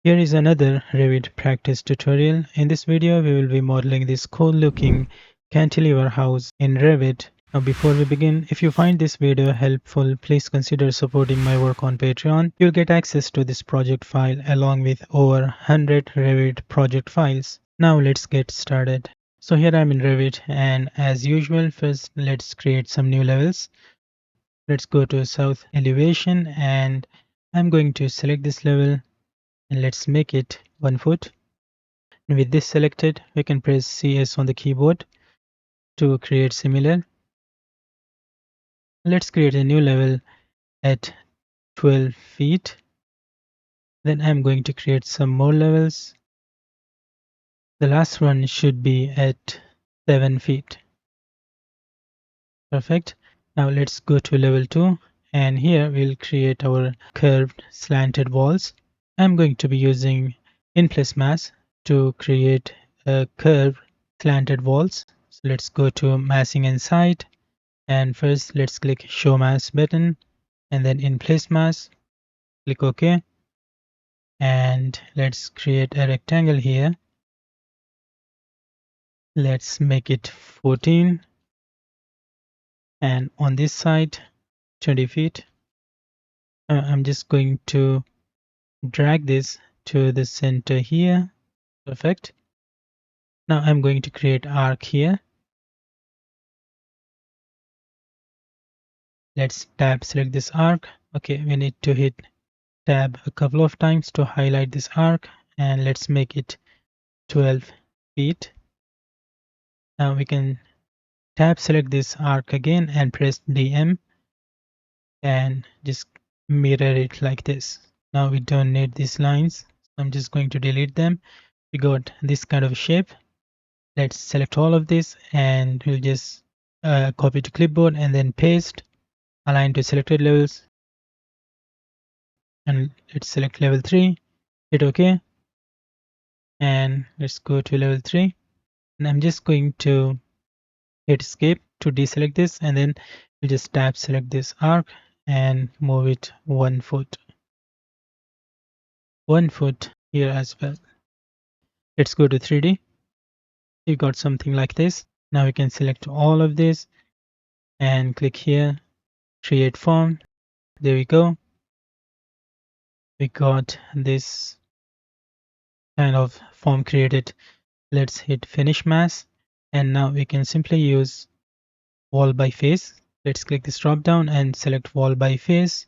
Here is another Revit practice tutorial. In this video, we will be modeling this cool looking cantilever house in Revit. Now before we begin, if you find this video helpful, please consider supporting my work on Patreon. You'll get access to this project file along with over 100 Revit project files. Now let's get started. So here I'm in Revit, and as usual, first let's create some new levels. Let's go to south elevation, and I'm going to select this level. And let's make it 1 foot. And with this selected, we can press CS on the keyboard to create similar. Let's create a new level at 12 feet. Then I'm going to create some more levels. The last one should be at 7 feet. Perfect. Now let's go to level 2, and here we'll create our curved slanted walls. I'm going to be using in-place mass to create a curved slanted walls. So let's go to massing and site, and first let's click show mass button, and then in-place mass, click OK, and let's create a rectangle here. Let's make it 14, and on this side 20 feet. I'm just going to drag this to the center here. Perfect. Now I'm going to create arc here. Let's tab select this arc. Okay, we need to hit tab a couple of times to highlight this arc, and let's make it 12 feet. Now we can tab select this arc again and press DM and just mirror it like this. Now we don't need these lines. I'm just going to delete them. We got this kind of shape. Let's select all of this, and we'll just copy to clipboard and then paste, align to selected levels, and let's select level 3, hit OK, and let's go to level 3, and I'm just going to hit escape to deselect this, and then we'll just tab select this arc and move it 1 foot. 1 foot here as well. Let's go to 3D. You got something like this. Now we can select all of this and click here, create form. There we go. We got this kind of form created. Let's hit finish mass, and now we can simply use wall by face. Let's click this drop down and select wall by face,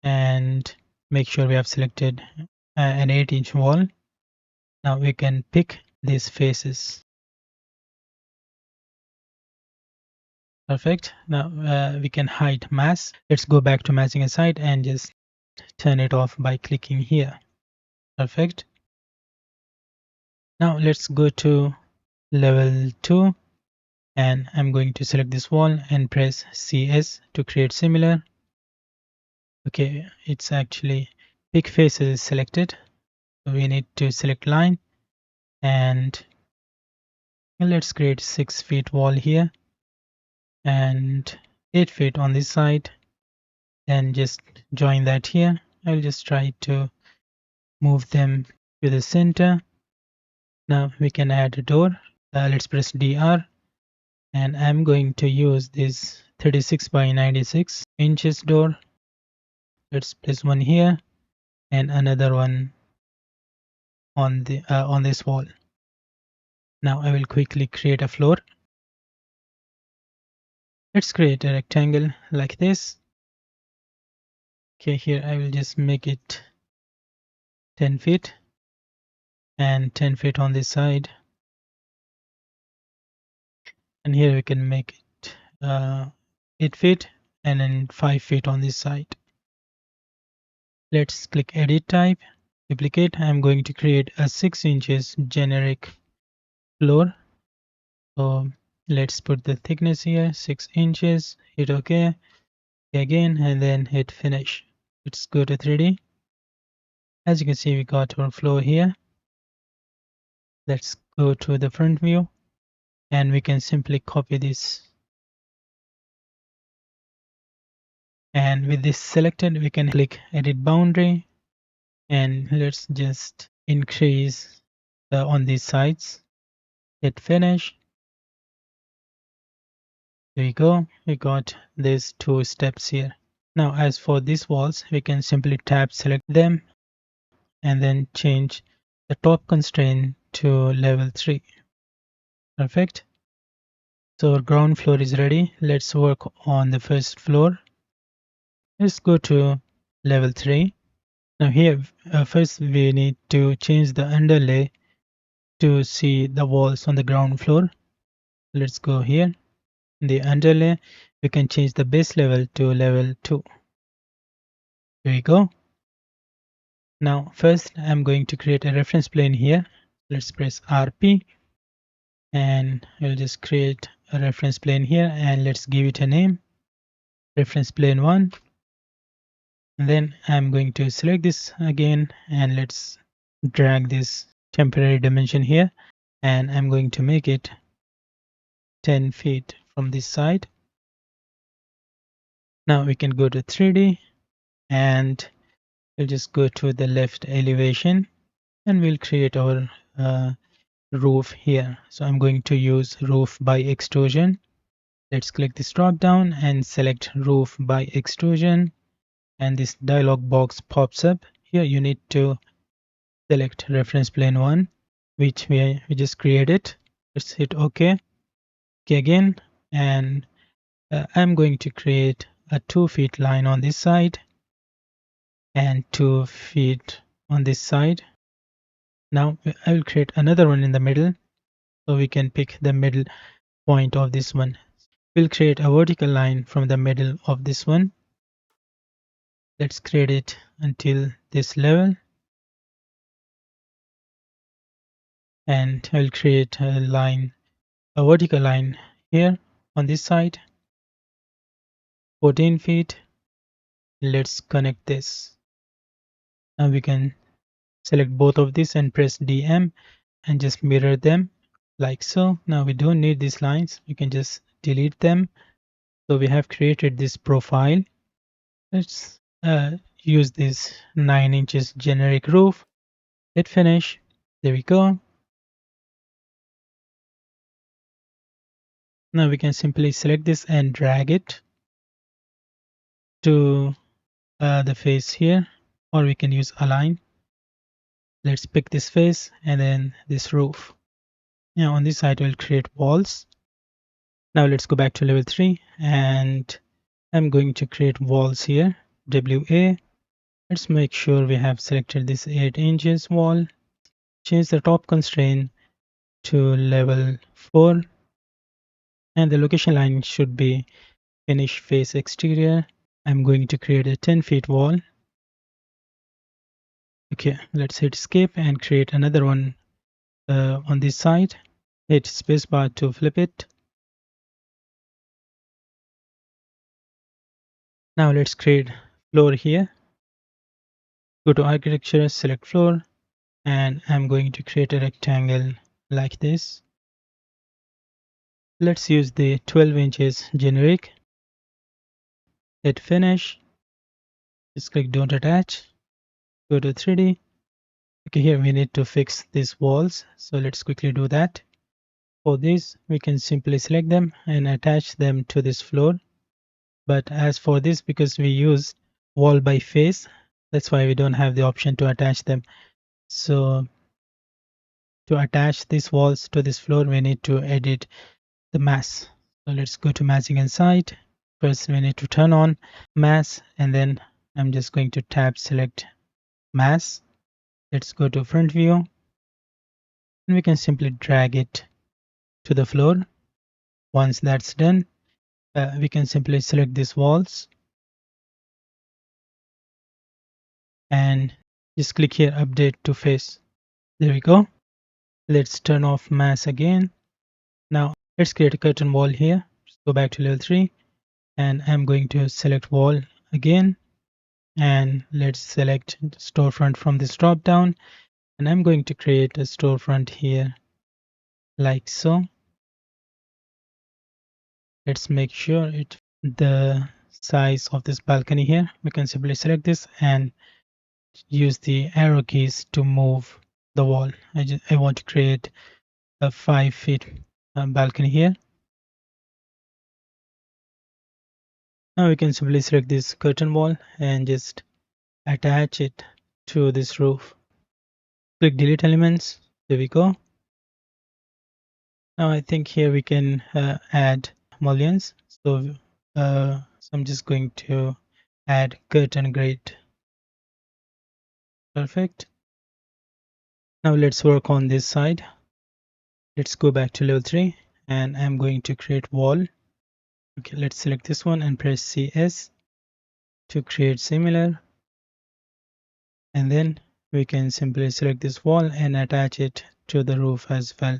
and make sure we have selected an 8-inch wall. Now we can pick these faces. Perfect. Now we can hide mass. Let's go back to massing and site and just turn it off by clicking here. Perfect. Now let's go to level 2, and I'm going to select this wall and press CS to create similar. Okay, it's actually pick faces is selected, so we need to select line, and let's create 6 feet wall here and 8 feet on this side, and just join that here. I'll just try to move them to the center. Now we can add a door. Let's press DR, and I'm going to use this 36 by 96 inches door. Let's place one here and another one on this wall. Now I will quickly create a floor. Let's create a rectangle like this. Okay, here I will just make it 10 feet and 10 feet on this side, and here we can make it 8 feet and then 5 feet on this side. Let's click edit type, duplicate. I'm going to create a 6 inches generic floor. So let's put the thickness here, 6 inches, hit OK again, and then hit finish. Let's go to 3D. As you can see, we got our floor here. Let's go to the front view, and we can simply copy this. And with this selected, we can click edit boundary, And let's just increase on these sides. Hit finish. There we go. We got these two steps here. Now, as for these walls, we can simply tab select them and then change the top constraint to level 3. Perfect. So our ground floor is ready. Let's work on the first floor. Let's go to level 3. Now here, first we need to change the underlay to see the walls on the ground floor. Let's go here. In the underlay, we can change the base level to level 2. Here we go. Now first I'm going to create a reference plane here. Let's press RP and we'll just create a reference plane here and let's give it a name, reference plane 1. And then I'm going to select this again and let's drag this temporary dimension here and I'm going to make it 10 feet from this side. Now we can go to 3D and we'll just go to the left elevation and we'll create our roof here. So I'm going to use roof by extrusion. Let's click this drop down and select roof by extrusion and this dialog box pops up. Here you need to select reference plane 1 which we just created. Let's hit OK. OK again and I'm going to create a 2 feet line on this side and 2 feet on this side. Now I will create another one in the middle so we can pick the middle point of this one. We'll create a vertical line from the middle of this one. Let's create it until this level and I'll create a line, a vertical line here on this side, 14 feet. Let's connect this. Now we can select both of these and press DM and just mirror them like so. Now we don't need these lines. We can just delete them. So we have created this profile. Let's use this 9 inches generic roof. Hit finish. There we go. Now we can simply select this and drag it to the face here, or we can use align. Let's pick this face and then this roof. Now on this side we'll create walls. Now let's go back to level 3 and I'm going to create walls here. WA. Let's make sure we have selected this 8 inches wall. Change the top constraint to level 4 and the location line should be finish face exterior. I'm going to create a 10 feet wall. Okay, let's hit escape and create another one on this side. Hit spacebar to flip it. Now let's create floor here. Go to architecture, select floor, and I'm going to create a rectangle like this. Let's use the 12 inches generic. Hit finish. Just click don't attach. Go to 3D. Okay, here we need to fix these walls. So let's quickly do that. For this, we can simply select them and attach them to this floor. But as for this, because we use wall by face, that's why we don't have the option to attach them. So to attach these walls to this floor, we need to edit the mass. So let's go to massing and site. First, we need to turn on mass, and then I'm just going to tab select mass. Let's go to front view, and we can simply drag it to the floor. Once that's done, we can simply select these walls and just click here update to face. There we go. Let's turn off mass again. Now let's create a curtain wall here. Just go back to level 3 and I'm going to select wall again, and let's select storefront from this drop down, and I'm going to create a storefront here like so. Let's make sure it the size of this balcony here. We can simply select this and use the arrow keys to move the wall. I want to create a 5 feet balcony here. Now we can simply select this curtain wall and just attach it to this roof. Click delete elements. There we go. Now I think here we can add mullions. So I'm just going to add curtain grid. Perfect. Now let's work on this side. Let's go back to level 3 and I'm going to create wall. Okay, let's select this one and press CS to create similar. And then we can simply select this wall and attach it to the roof as well.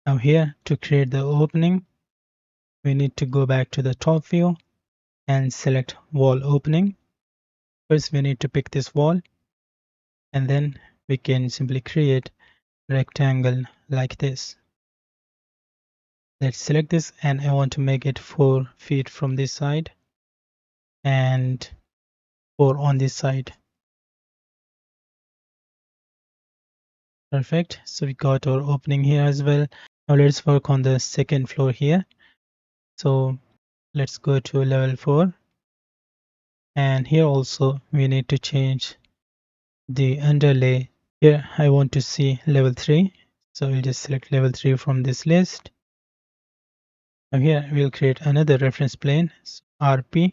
Now here, to create the opening, we need to go back to the top view and select wall opening. First we need to pick this wall and then we can simply create rectangle like this. Let's select this and I want to make it 4 feet from this side and 4 on this side. Perfect. So we got our opening here as well. Now let's work on the second floor here. So let's go to level 4 and here also we need to change the underlay. Here I want to see level 3, so we'll just select level 3 from this list. Now here we'll create another reference plane, so RP,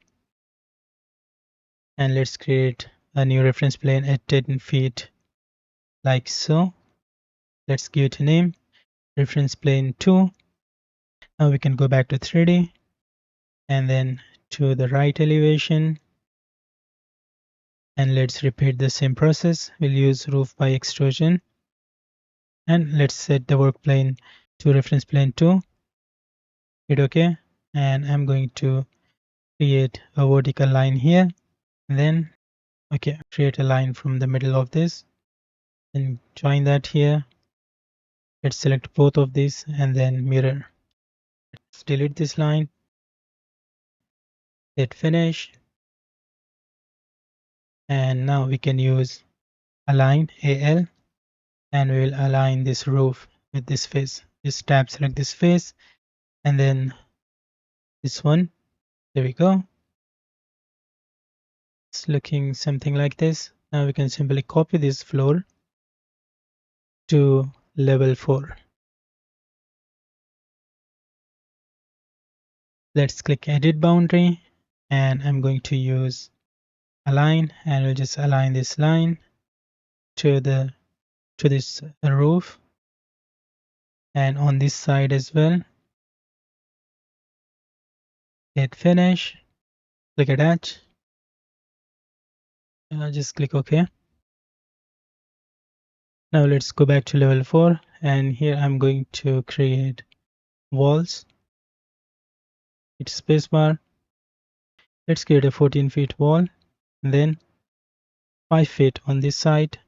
and let's create a new reference plane at 10 feet like so. Let's give it a name, reference plane 2. Now we can go back to 3D and then to the right elevation, and let's repeat the same process. We'll use roof by extrusion and let's set the work plane to reference plane 2. Hit OK, and I'm going to create a vertical line here and then create a line from the middle of this and join that here. Let's select both of these and then mirror. Let's delete this line, hit finish, and now we can use align AL and we will align this roof with this face. Just tab select this face and then this one. There we go. It's looking something like this. Now we can simply copy this floor to level 4. Let's click edit boundary and I'm going to use align and we'll just align this line to this roof and on this side as well. Hit finish, click attach, just click OK. Now let's go back to level 4 and here I'm going to create walls. Hit spacebar. Let's create a 14 feet wall and then 5 feet on this side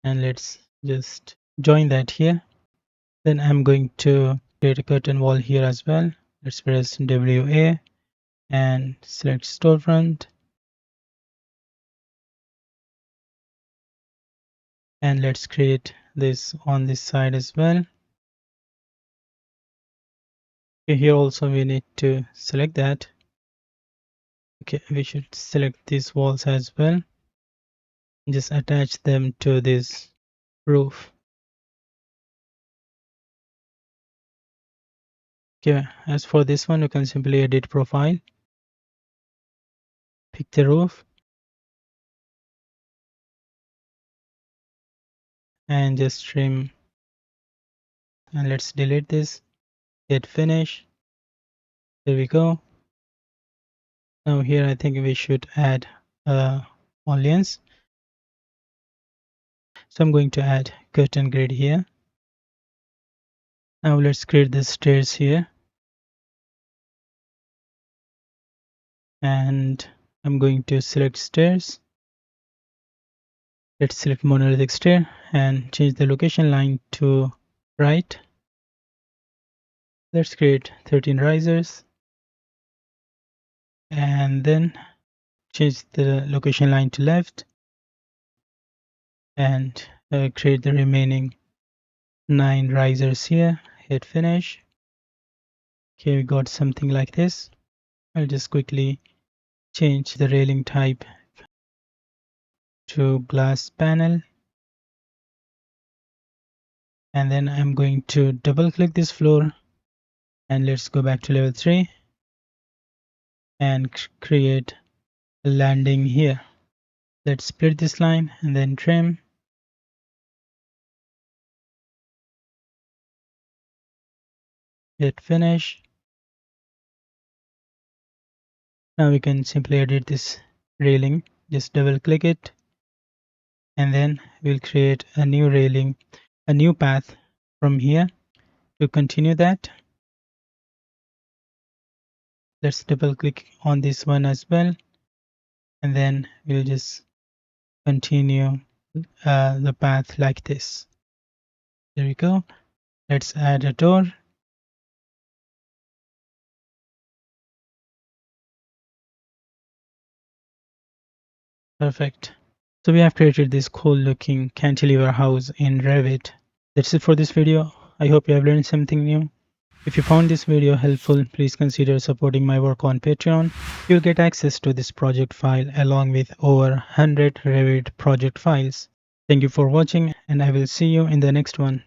and let's just join that here. Then I'm going to create a curtain wall here as well. Let's press WA and select storefront and let's create this on this side as well. Okay, here also we need to select that. Okay, we should select these walls as well. Just attach them to this roof. Okay, as for this one, you can simply edit profile, pick the roof, and just trim. And let's delete this. Hit finish. There we go. Now here I think we should add mullions. So I'm going to add curtain grid here. Now let's create the stairs here. And I'm going to select stairs. Let's select monolithic stair and change the location line to right. Let's create 13 risers and then change the location line to left and create the remaining 9 risers here. Hit finish. Okay, we got something like this. I'll just quickly change the railing type to glass panel, and then I'm going to double click this floor, and let's go back to level 3 and create a landing here. Let's split this line and then trim. Hit finish. Now we can simply edit this railing. Just double click it, and then we'll create a new railing, a new path from here to continue that. Let's double click on this one as well, and then we'll just continue the path like this. There we go. Let's add a door. Perfect. So we have created this cool looking cantilever house in Revit. That's it for this video. I hope you have learned something new. If you found this video helpful, please consider supporting my work on Patreon. You'll get access to this project file along with over 100 Revit project files. Thank you for watching, and I will see you in the next one.